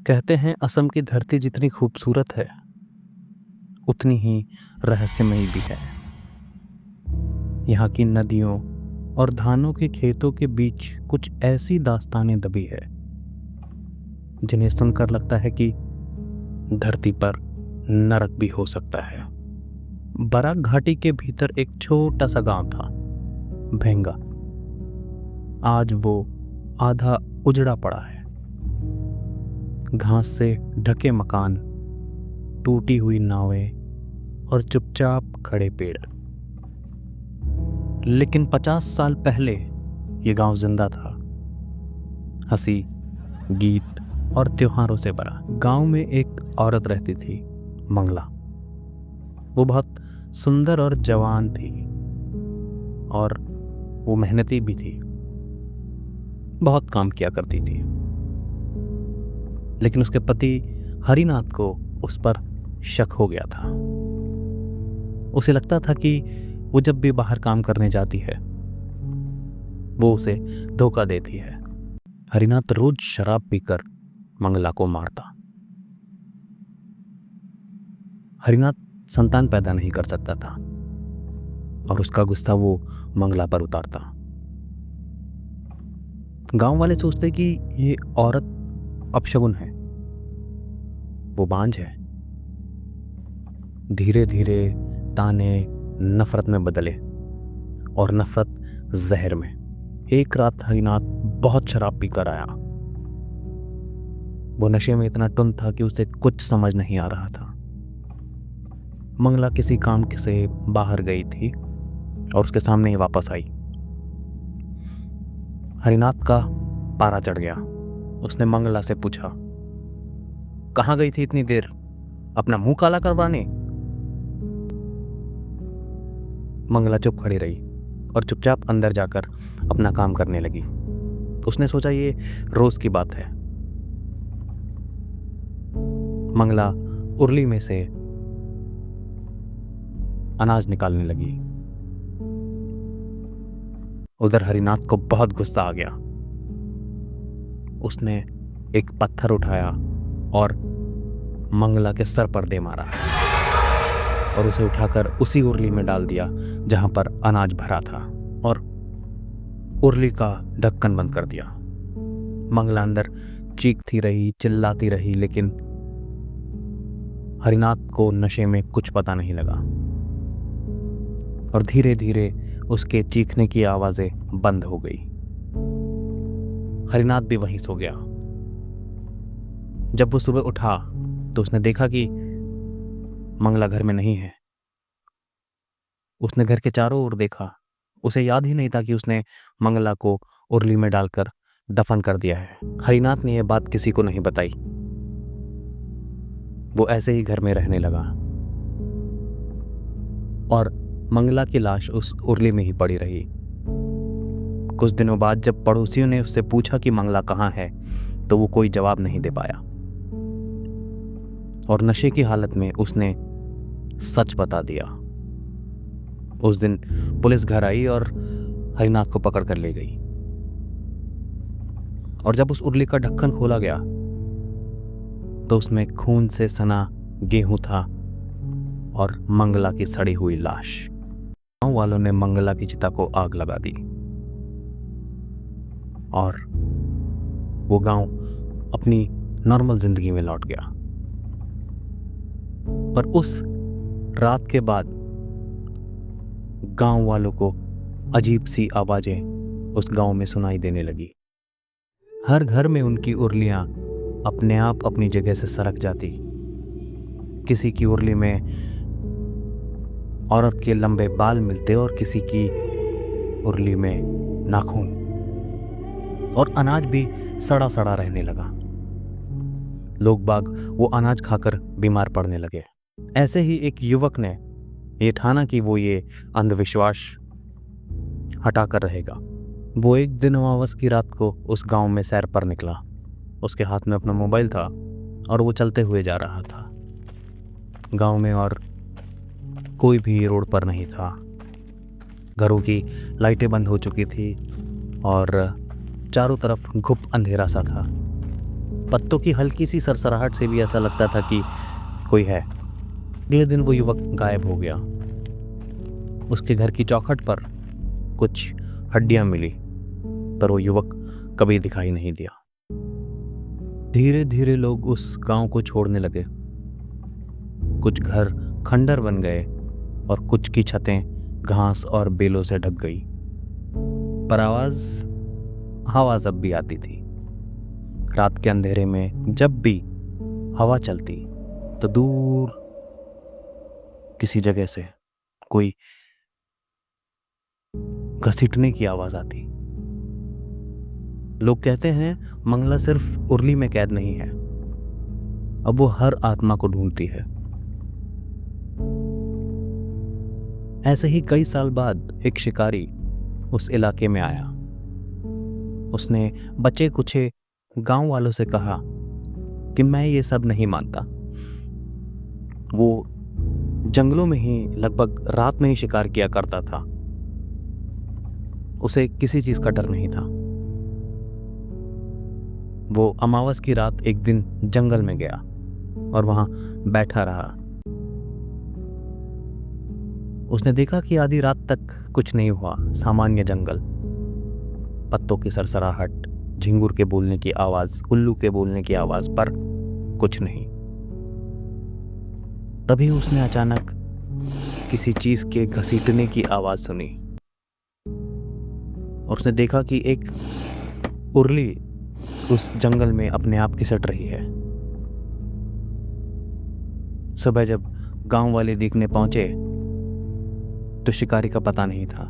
कहते हैं असम की धरती जितनी खूबसूरत है उतनी ही रहस्यमयी भी है। यहाँ की नदियों और धानों के खेतों के बीच कुछ ऐसी दास्तानें दबी है जिन्हें सुनकर लगता है कि धरती पर नरक भी हो सकता है। बराक घाटी के भीतर एक छोटा सा गांव था, भेंगा। आज वो आधा उजड़ा पड़ा है। घास से ढके मकान, टूटी हुई नावें और चुपचाप खड़े पेड़। लेकिन 50 साल पहले ये गांव जिंदा था, हंसी, गीत और त्योहारों से भरा। गांव में एक औरत रहती थी, मंगला। वो बहुत सुंदर और जवान थी और वो मेहनती भी थी, बहुत काम किया करती थी। लेकिन उसके पति हरिनाथ को उस पर शक हो गया था। उसे लगता था कि वो जब भी बाहर काम करने जाती है वो उसे धोखा देती है। हरिनाथ रोज शराब पीकर मंगला को मारता। हरिनाथ संतान पैदा नहीं कर सकता था और उसका गुस्सा वो मंगला पर उतारता। गांव वाले सोचते कि ये औरत अपशगुन है, वो बांझ है। धीरे धीरे ताने नफरत में बदले और नफरत जहर में। एक रात हरिनाथ बहुत शराब पीकर आया। वो नशे में इतना टुन था कि उसे कुछ समझ नहीं आ रहा था। मंगला किसी काम से बाहर गई थी और उसके सामने ही वापस आई। हरिनाथ का पारा चढ़ गया। उसने मंगला से पूछा, कहाँ गई थी इतनी देर, अपना मुंह काला करवाने? मंगला चुप खड़ी रही और चुपचाप अंदर जाकर अपना काम करने लगी। उसने सोचा ये रोज की बात है। मंगला उर्ली में से अनाज निकालने लगी। उधर हरिनाथ को बहुत गुस्सा आ गया। उसने एक पत्थर उठाया और मंगला के सर पर दे मारा और उसे उठाकर उसी उर्ली में डाल दिया जहां पर अनाज भरा था और उर्ली का ढक्कन बंद कर दिया। मंगला अंदर चीखती रही, चिल्लाती रही, लेकिन हरिनाथ को नशे में कुछ पता नहीं लगा और धीरे धीरे उसके चीखने की आवाजें बंद हो गई। हरिनाथ भी वहीं सो गया। जब वो सुबह उठा तो उसने देखा कि मंगला घर में नहीं है। उसने घर के चारों ओर देखा। उसे याद ही नहीं था कि उसने मंगला को उर्ली में डालकर दफन कर दिया है। हरिनाथ ने यह बात किसी को नहीं बताई। वो ऐसे ही घर में रहने लगा और मंगला की लाश उस उर्ली में ही पड़ी रही। कुछ दिनों बाद जब पड़ोसियों ने उससे पूछा कि मंगला कहाँ है, तो वो कोई जवाब नहीं दे पाया और नशे की हालत में उसने सच बता दिया। उस दिन पुलिस घर आई और हरिनाथ को पकड़ कर ले गई और जब उस उर्ली का ढक्कन खोला गया तो उसमें खून से सना गेहूं था और मंगला की सड़ी हुई लाश। गांव वालों ने मंगला की चिता को आग लगा दी और वो गांव अपनी नॉर्मल जिंदगी में लौट गया। पर उस रात के बाद गांव वालों को अजीब सी आवाजें उस गांव में सुनाई देने लगी। हर घर में उनकी उर्लियां अपने आप अपनी जगह से सरक जाती। किसी की उर्ली में औरत के लंबे बाल मिलते और किसी की उर्ली में नाखून, और अनाज भी सड़ा सड़ा रहने लगा। लोग बाग वो अनाज खाकर बीमार पड़ने लगे। ऐसे ही एक युवक ने ये ठाना कि वो ये अंधविश्वास हटाकर रहेगा। वो एक दिन अमावस की रात को उस गांव में सैर पर निकला। उसके हाथ में अपना मोबाइल था और वो चलते हुए जा रहा था। गांव में और कोई भी रोड पर नहीं था। घरों की लाइटें बंद हो चुकी थी और चारों तरफ घुप अंधेरा सा था। पत्तों की हल्की सी सरसराहट से भी ऐसा लगता था कि कोई है। अगले दिन वो युवक गायब हो गया। उसके घर की चौखट पर कुछ हड्डियां मिली, पर वो युवक कभी दिखाई नहीं दिया। धीरे धीरे लोग उस गांव को छोड़ने लगे। कुछ घर खंडर बन गए और कुछ की छतें घास और बेलों से ढक गई। पर आवाज अब भी आती थी। रात के अंधेरे में जब भी हवा चलती तो दूर किसी जगह से कोई घसीटने की आवाज आती। लोग कहते हैं मंगला सिर्फ उर्ली में कैद नहीं है, अब वो हर आत्मा को ढूंढती है। ऐसे ही कई साल बाद एक शिकारी उस इलाके में आया। उसने बचे कुचे गांव वालों से कहा कि मैं ये सब नहीं मानता। वो जंगलों में ही लगभग रात में ही शिकार किया करता था। उसे किसी चीज का डर नहीं था। वो अमावस की रात एक दिन जंगल में गया और वहां बैठा रहा। उसने देखा कि आधी रात तक कुछ नहीं हुआ। सामान्य जंगल, पत्तों की सरसराहट, झिंगुर के बोलने की आवाज, उल्लू के बोलने की आवाज, पर कुछ नहीं। तभी उसने अचानक किसी चीज के घसीटने की आवाज सुनी और उसने देखा कि एक उर्ली उस जंगल में अपने आप घिसट रही है। सुबह जब गांव वाले देखने पहुंचे तो शिकारी का पता नहीं था।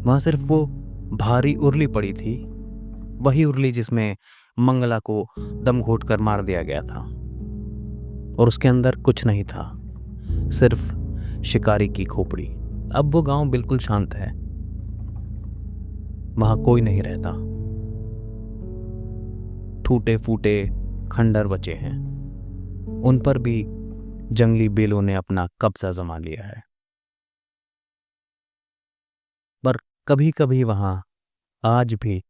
वहां सिर्फ वो भारी उर्ली पड़ी थी, वही उर्ली जिसमें मंगला को दम घोट कर मार दिया गया था। और उसके अंदर कुछ नहीं था, सिर्फ शिकारी की खोपड़ी। अब वो गांव बिल्कुल शांत है। वहां कोई नहीं रहता। टूटे फूटे खंडर बचे हैं, उन पर भी जंगली बेलों ने अपना कब्जा जमा लिया है। पर कभी कभी वहां आज भी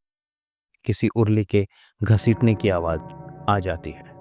किसी उर्ली के घसीटने की आवाज आ जाती है।